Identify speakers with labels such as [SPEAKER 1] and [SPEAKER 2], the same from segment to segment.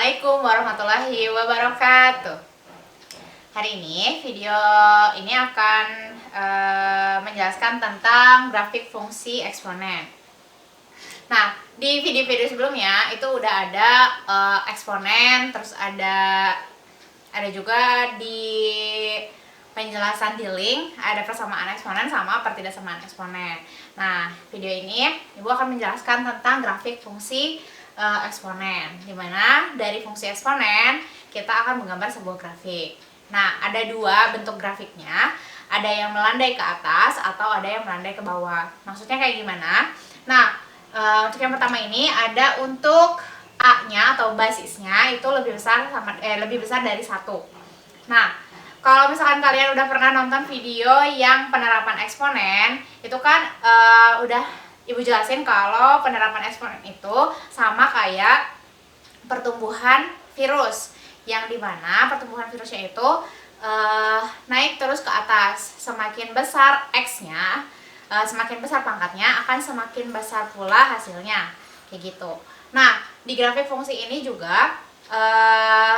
[SPEAKER 1] Assalamualaikum warahmatullahi wabarakatuh. Hari ini video ini akan menjelaskan tentang grafik fungsi eksponen. Nah, di video-video sebelumnya itu udah ada eksponen, terus ada juga di penjelasan di link ada persamaan eksponen sama pertidaksamaan eksponen. Nah, video ini Ibu akan menjelaskan tentang grafik fungsi eksponen, dimana dari fungsi eksponen kita akan menggambar sebuah grafik. Nah, ada dua bentuk grafiknya, ada yang melandai ke atas atau ada yang melandai ke bawah. Maksudnya kayak gimana? Nah, untuk yang pertama ini ada untuk A-nya atau basisnya itu lebih besar dari 1. Nah, kalau misalkan kalian udah pernah nonton video yang penerapan eksponen, itu kan udah Ibu jelasin kalau penerapan eksponen itu sama kayak pertumbuhan virus, yang dimana pertumbuhan virusnya itu naik terus ke atas. Semakin besar X-nya, semakin besar pangkatnya, akan semakin besar pula hasilnya, kayak gitu. Nah, di grafik fungsi ini juga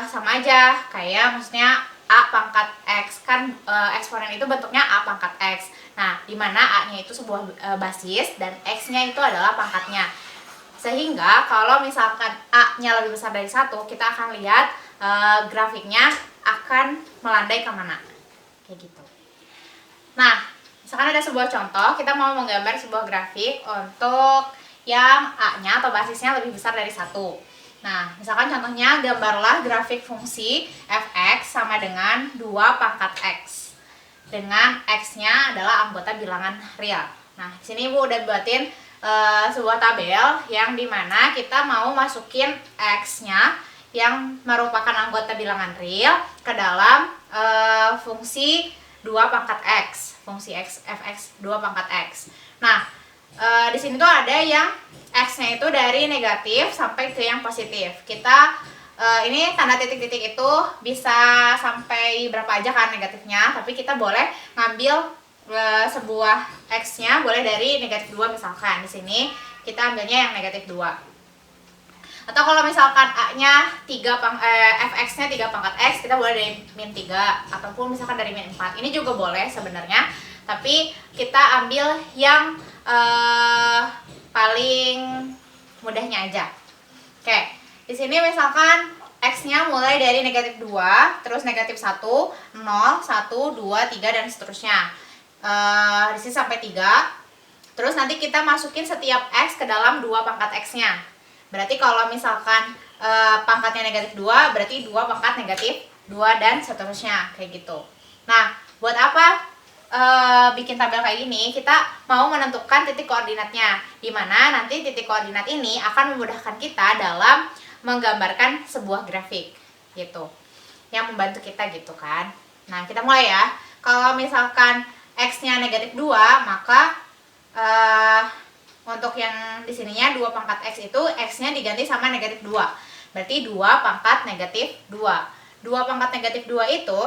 [SPEAKER 1] sama aja, kayak maksudnya A pangkat X, kan eksponen itu bentuknya A pangkat X. Nah, dimana A-nya itu sebuah basis dan X-nya itu adalah pangkatnya. Sehingga kalau misalkan A-nya lebih besar dari 1, kita akan lihat grafiknya akan melandai kemana, kayak gitu. Nah, misalkan ada sebuah contoh, kita mau menggambar sebuah grafik untuk yang A-nya atau basisnya lebih besar dari 1. Nah, misalkan contohnya gambarlah grafik fungsi fx sama dengan 2 pangkat x. Dengan x-nya adalah anggota bilangan real. Nah, di sini Ibu udah buatin sebuah tabel yang dimana kita mau masukin x-nya yang merupakan anggota bilangan real ke dalam fungsi 2 pangkat x. Fungsi fx 2 pangkat x. Nah, di sini tuh ada yang X-nya itu dari negatif sampai ke yang positif. Kita ini tanda titik-titik itu bisa sampai berapa aja kan negatifnya, tapi kita boleh ngambil sebuah X-nya boleh dari negatif 2 misalkan. Di sini kita ambilnya yang negatif 2. Atau kalau misalkan A-nya fx-nya 3 pangkat X, kita boleh dari min 3 ataupun misalkan dari min 4. Ini juga boleh sebenarnya, tapi kita ambil yang paling mudahnya aja. Oke, di sini misalkan X-nya mulai dari negatif 2, terus negatif 1, 0, 1, 2, 3, dan seterusnya. Di sini sampai 3. Terus nanti kita masukin setiap X ke dalam 2 pangkat X-nya. Berarti kalau misalkan pangkatnya negatif 2, berarti 2 pangkat negatif 2, dan seterusnya, kayak gitu. Nah, buat apa bikin tabel kayak gini? Kita mau menentukan titik koordinatnya, dimana nanti titik koordinat ini akan memudahkan kita dalam menggambarkan sebuah grafik gitu, yang membantu kita gitu kan. Nah, kita mulai ya. Kalau misalkan X-nya negatif 2, maka untuk yang di sininya 2 pangkat X itu X-nya diganti sama negatif 2. Berarti 2 pangkat negatif 2. 2 pangkat negatif 2 itu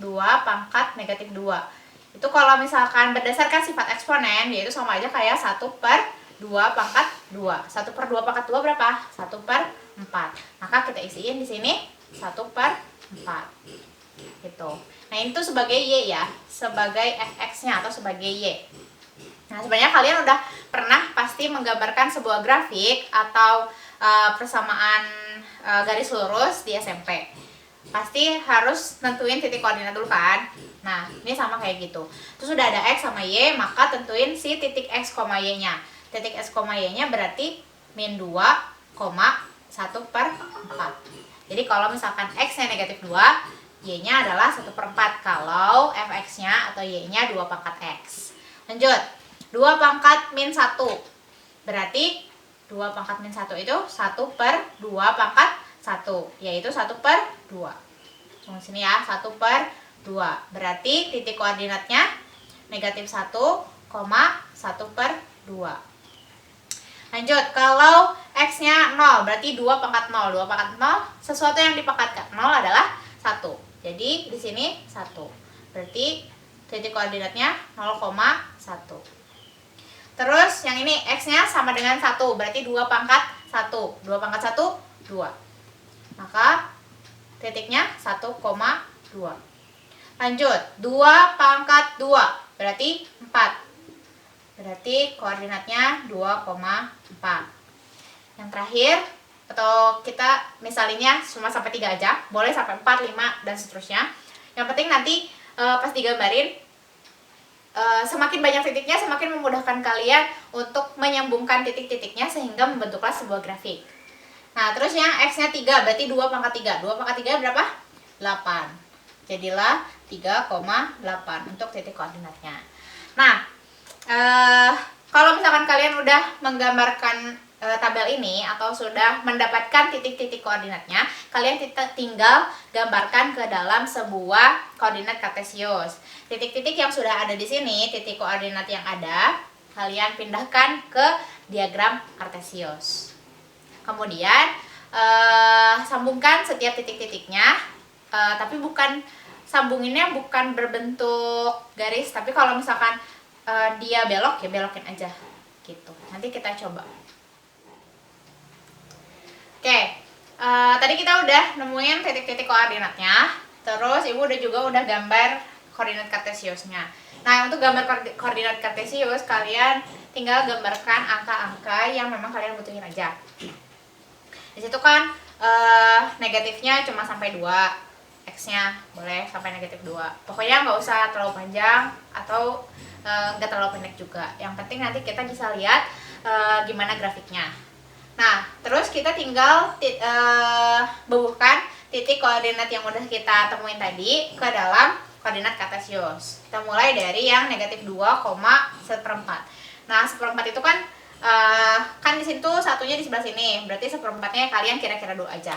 [SPEAKER 1] 2 pangkat negatif 2. Itu kalau misalkan berdasarkan sifat eksponen, yaitu sama aja kayak 1 per 2 pangkat 2. 1 per 2 pangkat 2 berapa? 1 per 4. Maka kita isiin di sini 1 per 4. Gitu. Nah, itu sebagai Y ya, sebagai fx-nya atau sebagai Y. Nah, sebenarnya kalian udah pernah pasti menggambarkan sebuah grafik atau persamaan garis lurus di SMP. Pasti harus nentuin titik koordinat dulu kan. Nah, ini sama kayak gitu. Terus sudah ada X sama Y, maka tentuin si titik X, Y nya. Titik X, Y nya berarti min 2, 1 per 4. Jadi kalau misalkan X nya negatif 2, Y nya adalah 1 per 4 kalau fx nya atau Y nya 2 pangkat X. Lanjut, 2 pangkat min 1. Berarti 2 pangkat min 1 itu 1 per 2 pangkat 1, yaitu 1 per 2. Tunggu sini ya, 1 per 2. Berarti titik koordinatnya negatif 1, 1 per 2. Lanjut, kalau X-nya 0, berarti 2 pangkat 0. 2 pangkat 0, sesuatu yang dipangkatkan 0 adalah 1. Jadi, di sini 1. Berarti titik koordinatnya 0,1. Terus, yang ini X-nya sama dengan 1. Berarti 2 pangkat 1. 2 pangkat 1, 2. Maka titiknya 1,2. Lanjut, 2 pangkat 2 berarti 4. Berarti koordinatnya 2,4. Yang terakhir, atau kita misalnya cuma sampai 3 aja, boleh sampai 4, 5, dan seterusnya. Yang penting nanti pas digambarin, semakin banyak titiknya semakin memudahkan kalian untuk menyambungkan titik-titiknya sehingga membentuklah sebuah grafik. Nah, terus yang X-nya 3, berarti 2 pangkat 3. 2 pangkat 3 berapa? 8. Jadilah 3,8 untuk titik koordinatnya. Nah, kalau misalkan kalian udah menggambarkan tabel ini atau sudah mendapatkan titik-titik koordinatnya, kalian tinggal gambarkan ke dalam sebuah koordinat kartesius. Titik-titik yang sudah ada di sini, titik koordinat yang ada, kalian pindahkan ke diagram kartesius. Kemudian sambungkan setiap titik-titiknya, tapi sambunginnya bukan berbentuk garis, tapi kalau misalkan dia belok ya belokin aja gitu. Nanti kita coba. Oke, tadi kita udah nemuin titik-titik koordinatnya, terus ibu udah gambar koordinat kartesiusnya. Nah, untuk gambar koordinat kartesius, kalian tinggal gambarkan angka-angka yang memang kalian butuhin aja. Di situ kan negatifnya cuma sampai 2, X-nya boleh sampai negatif 2. Pokoknya nggak usah terlalu panjang atau nggak terlalu pendek juga. Yang penting nanti kita bisa lihat gimana grafiknya. Nah, terus kita tinggal bubuhkan titik koordinat yang udah kita temuin tadi ke dalam koordinat kartesius. Kita mulai dari yang negatif 2,1/4. Nah, 1/4 itu kan di situ satunya di sebelah sini, berarti 1/4-nya kalian kira-kira dulu aja.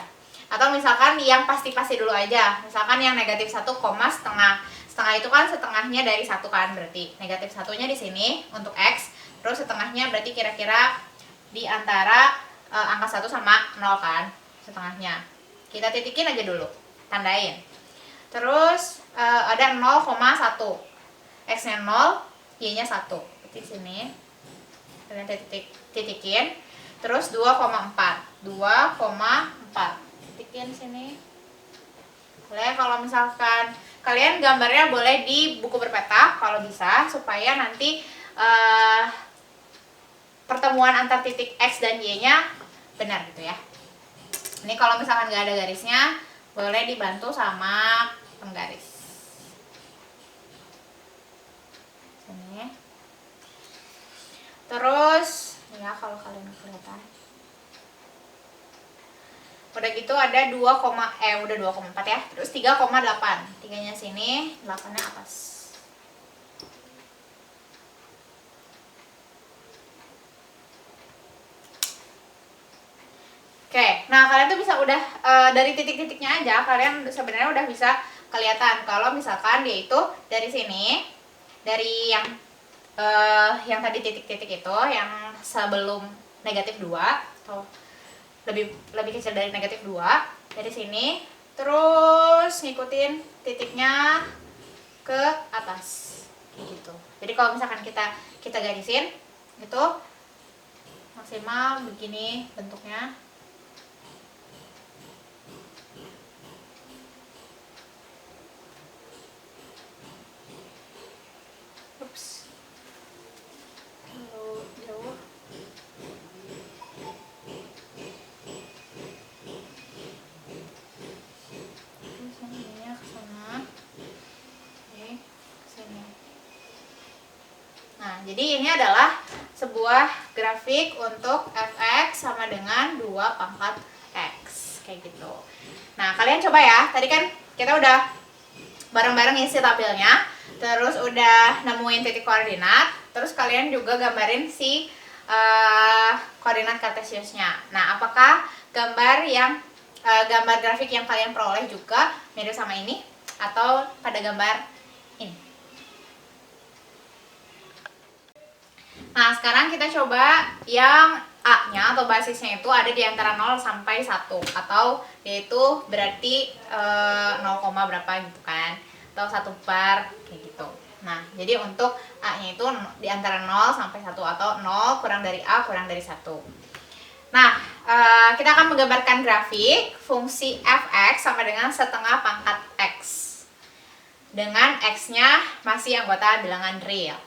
[SPEAKER 1] Atau misalkan yang pasti-pasti dulu aja, misalkan yang negatif 1, setengah. Setengah itu kan setengahnya dari 1 kan, berarti negatif 1-nya di sini untuk X, terus setengahnya berarti kira-kira di antara angka 1 sama 0 kan, setengahnya. Kita titikin aja dulu, tandain. Terus ada 0,1. X-nya 0, Y-nya 1. Di sini kalian titikin. Terus 2,4. Titikin sini. Boleh kalau misalkan kalian gambarnya boleh di buku berpeta kalau bisa, supaya nanti pertemuan antar titik X dan Y-nya benar gitu ya. Ini kalau misalkan nggak ada garisnya, boleh dibantu sama penggaris. Sini. Terus, ya kalau kalian kelihatan. Udah gitu ada 2,4 ya. Terus 3,8. 3-nya sini, 8-nya atas. Oke, nah kalian tuh bisa udah dari titik-titiknya aja kalian sebenarnya udah bisa kelihatan kalau misalkan dia itu dari sini, dari yang tadi titik-titik itu yang sebelum negatif 2 atau lebih kecil dari negatif 2, dari sini terus ngikutin titiknya ke atas kayak gitu. Jadi kalau misalkan kita garisin itu maksimal begini bentuknya. Terlalu jauh. Terus ininya ke sana. Oke, ke sini. Nah, jadi ini adalah sebuah grafik untuk fx sama dengan 2 pangkat x kayak gitu. Nah, kalian coba ya. Tadi kan kita udah bareng-bareng isi tabelnya, terus udah nemuin titik koordinat, terus kalian juga gambarin si koordinat kartesiusnya. Nah, apakah gambar grafik yang kalian peroleh juga mirip sama ini atau pada gambar ini? Nah, sekarang kita coba yang A-nya atau basisnya itu ada di antara 0 sampai 1, atau yaitu berarti 0, berapa gitu kan, atau 1 bar kayak gitu. Nah, jadi untuk A-nya itu di antara 0 sampai 1 atau 0 kurang dari A kurang dari 1. Nah, kita akan menggambarkan grafik fungsi f(x) sama dengan setengah pangkat x dengan x-nya masih anggota bilangan real.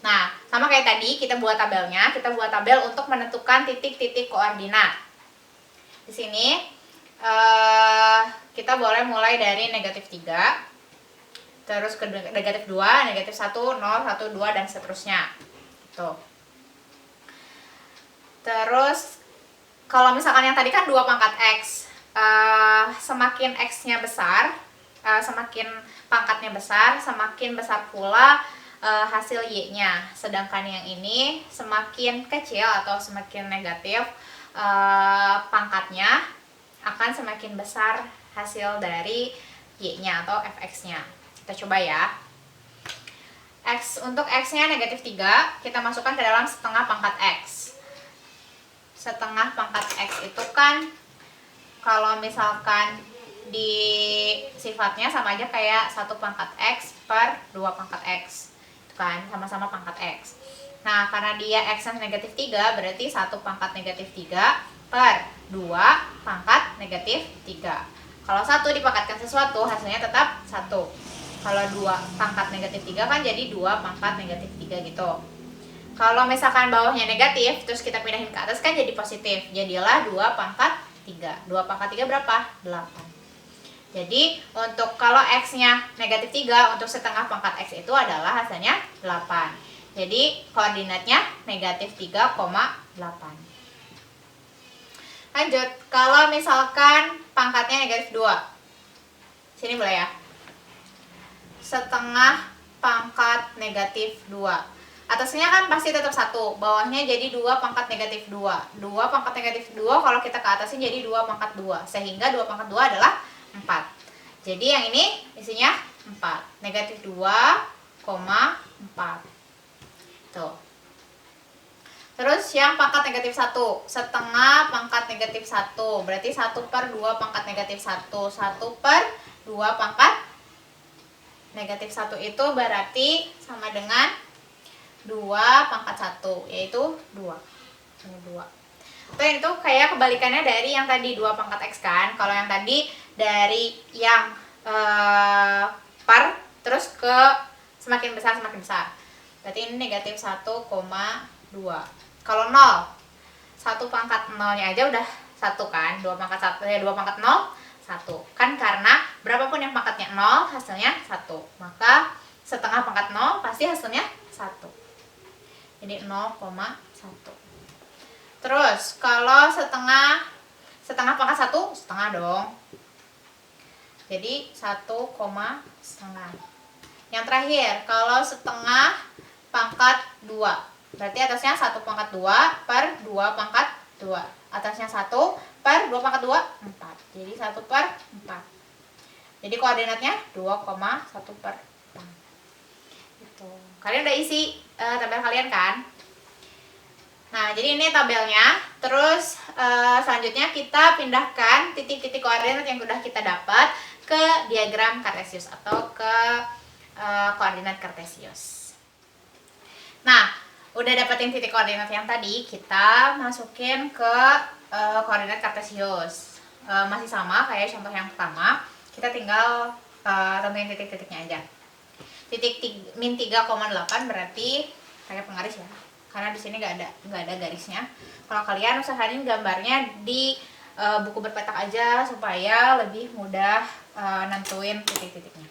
[SPEAKER 1] Nah, sama kayak tadi kita buat tabelnya, kita buat tabel untuk menentukan titik-titik koordinat. Di sini kita boleh mulai dari negatif 3, terus ke negatif 2, negatif 1, 0, 1, 2, dan seterusnya. Tuh. Terus kalau misalkan yang tadi kan 2 pangkat x, semakin x-nya besar, semakin pangkatnya besar, semakin besar pula hasil y-nya. Sedangkan yang ini semakin kecil atau semakin negatif pangkatnya, akan semakin besar hasil dari y-nya atau fx-nya. Kita coba ya. Untuk x-nya negatif 3, kita masukkan ke dalam setengah pangkat x. Setengah pangkat x itu kan kalau misalkan di sifatnya sama aja kayak 1 pangkat x per 2 pangkat x. Itu kan sama-sama pangkat x. Nah, karena dia x-nya negatif 3, berarti 1 pangkat negatif 3 per 2 pangkat negatif 3. Kalau 1 dipangkatkan sesuatu, hasilnya tetap 1. Kalau 2 pangkat negatif 3 kan jadi 2 pangkat negatif 3 gitu. Kalau misalkan bawahnya negatif, terus kita pindahin ke atas kan jadi positif. Jadilah 2 pangkat 3. 2 pangkat 3 berapa? 8. Jadi untuk kalau x-nya negatif 3, untuk setengah pangkat x itu adalah hasilnya 8. Jadi koordinatnya negatif 3,8. Lanjut, kalau misalkan pangkatnya negatif 2. Sini boleh ya. Setengah pangkat negatif 2. Atasnya kan pasti tetap 1, bawahnya jadi 2 pangkat negatif 2. 2 pangkat negatif 2 kalau kita ke atasnya jadi 2 pangkat 2. Sehingga 2 pangkat 2 adalah 4. Jadi yang ini isinya 4. Negatif 2,4. Tuh. Terus yang pangkat negatif 1. Setengah pangkat negatif 1. Berarti 1 per 2 pangkat negatif 1. 1 per 2 pangkat negatif 1 itu berarti sama dengan 2 pangkat 1, yaitu 2. Ini 2. Itu kayak kebalikannya dari yang tadi 2 pangkat x kan. Kalau yang tadi dari yang per terus ke semakin besar. Berarti ini negatif 1,2. Kalau 0, 1 pangkat 0-nya aja udah 1 kan. 2 pangkat 1, 2 pangkat 0, 1. Kan karena berapapun yang pangkatnya 0, hasilnya 1. Maka setengah pangkat 0 pasti hasilnya 1. Jadi 0,1. Terus kalau setengah pangkat 1, setengah dong. Jadi 1, setengah. Yang terakhir, kalau setengah pangkat 2, berarti atasnya 1 pangkat 2 per 2 pangkat 2. Atasnya 1 per 2 pangkat 2, 4. Jadi 1 per 4. Jadi koordinatnya 2,1 per 4. Gitu. Kalian udah isi tabel kalian kan? Nah, jadi ini tabelnya. Terus selanjutnya kita pindahkan titik-titik koordinat yang sudah kita dapat ke diagram kartesius atau ke koordinat kartesius. Nah, udah dapetin titik koordinat yang tadi, kita masukin ke koordinat kartesius. Masih sama kayak contoh yang pertama, kita tinggal tentuin titik-titiknya aja. Titik min 3,8 berarti pakai penggaris ya, karena di sini nggak ada garisnya. Kalau kalian usahain gambarnya di buku berpetak aja supaya lebih mudah nentuin titik-titiknya.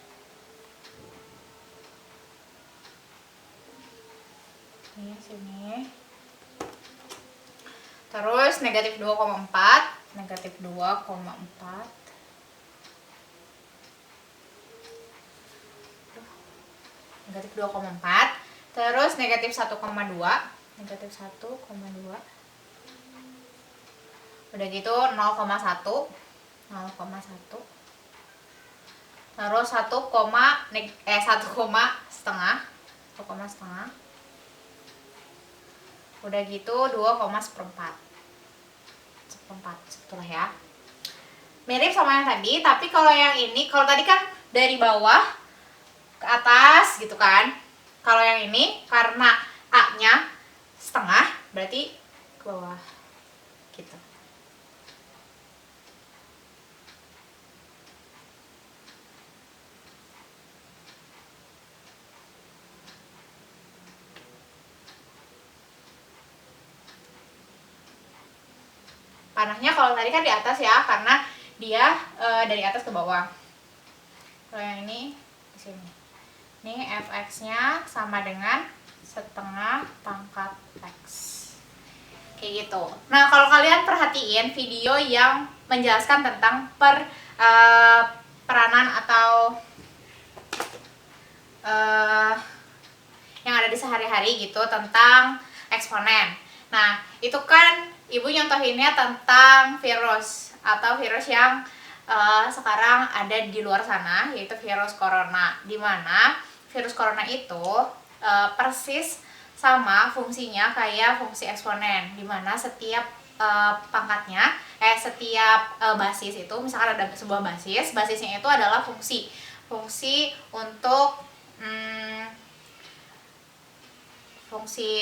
[SPEAKER 1] Ini sini. Terus negatif 2,4, negatif 2,4. Negatif 2,4. Terus negatif 1,2. Negatif 1,2. Udah gitu 0,1. 0,1. Terus 1 setengah. 1 setengah. Udah gitu 2,1. Setelah ya. Mirip sama yang tadi, tapi kalau yang ini, kalau tadi kan dari bawah ke atas gitu kan. Kalau yang ini karena A-nya setengah, berarti ke bawah gitu. Panahnya kalau tadi kan di atas ya, karena dia dari atas ke bawah. Kalau yang ini di sini. Ini fx-nya sama dengan setengah pangkat x. Kayak gitu. Nah, kalau kalian perhatiin video yang menjelaskan tentang peranan atau yang ada di sehari-hari gitu tentang eksponen. Nah, itu kan ibu nyontohinnya tentang virus atau virus yang sekarang ada di luar sana, yaitu virus corona, dimana virus corona itu persis sama fungsinya kayak fungsi eksponen, dimana setiap pangkatnya, setiap basis itu, misalkan ada sebuah basisnya itu adalah fungsi untuk fungsi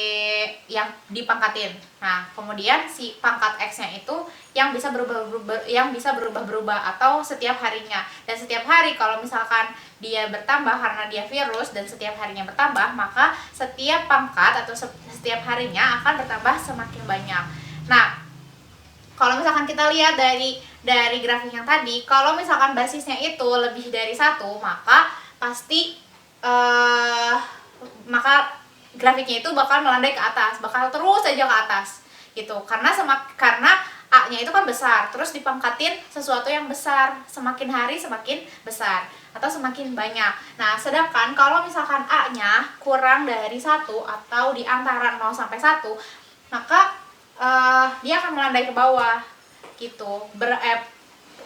[SPEAKER 1] yang dipangkatin. Nah, kemudian si pangkat x-nya itu yang bisa berubah-berubah atau setiap harinya. Dan setiap hari kalau misalkan dia bertambah karena dia virus dan setiap harinya bertambah, maka setiap pangkat atau setiap harinya akan bertambah semakin banyak. Nah, kalau misalkan kita lihat dari grafik yang tadi, kalau misalkan basisnya itu lebih dari 1, maka pasti maka grafiknya itu bakal melandai ke atas, bakal terus aja ke atas gitu. Karena A-nya itu kan besar, terus dipangkatin sesuatu yang besar, semakin hari semakin besar atau semakin banyak. Nah, sedangkan kalau misalkan A-nya kurang dari 1 atau di antara 0 sampai 1, maka dia akan melandai ke bawah gitu.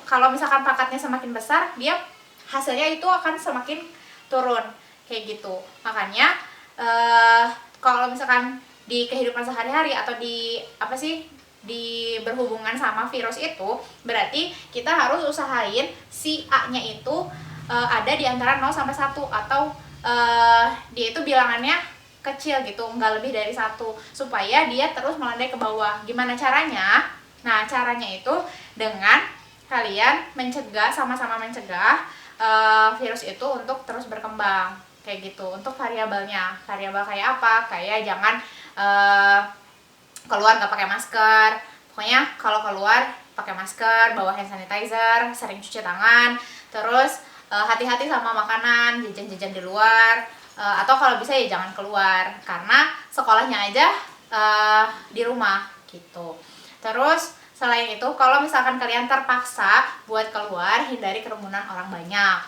[SPEAKER 1] Kalau misalkan pangkatnya semakin besar, dia hasilnya itu akan semakin turun kayak gitu. Makanya kalau misalkan di kehidupan sehari-hari atau di berhubungan sama virus itu, berarti kita harus usahain si A-nya itu ada di antara 0 sampai 1 atau dia itu bilangannya kecil gitu, nggak lebih dari 1, supaya dia terus melandai ke bawah. Gimana caranya? Nah, caranya itu dengan kalian sama-sama mencegah virus itu untuk terus berkembang kayak gitu. Untuk variabel kayak apa? Kayak jangan keluar nggak pakai masker. Pokoknya kalau keluar pakai masker, bawa hand sanitizer, sering cuci tangan, terus hati-hati sama makanan, jajan-jajan di luar, atau kalau bisa ya jangan keluar karena sekolahnya aja di rumah gitu. Terus selain itu, kalau misalkan kalian terpaksa buat keluar, hindari kerumunan orang banyak.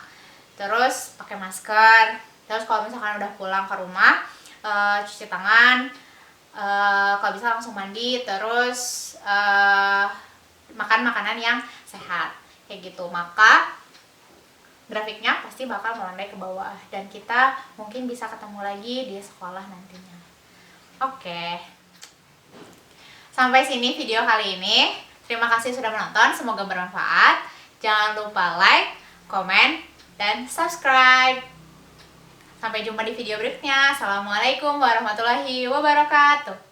[SPEAKER 1] Terus pakai masker. Terus kalau misalkan udah pulang ke rumah, cuci tangan, kalau bisa langsung mandi, terus makan makanan yang sehat kayak gitu. Maka grafiknya pasti bakal melandai ke bawah dan kita mungkin bisa ketemu lagi di sekolah nantinya. Oke. Sampai sini video kali ini. Terima kasih sudah menonton, semoga bermanfaat. Jangan lupa like, komen, dan subscribe. Sampai jumpa di video berikutnya. Assalamualaikum warahmatullahi wabarakatuh.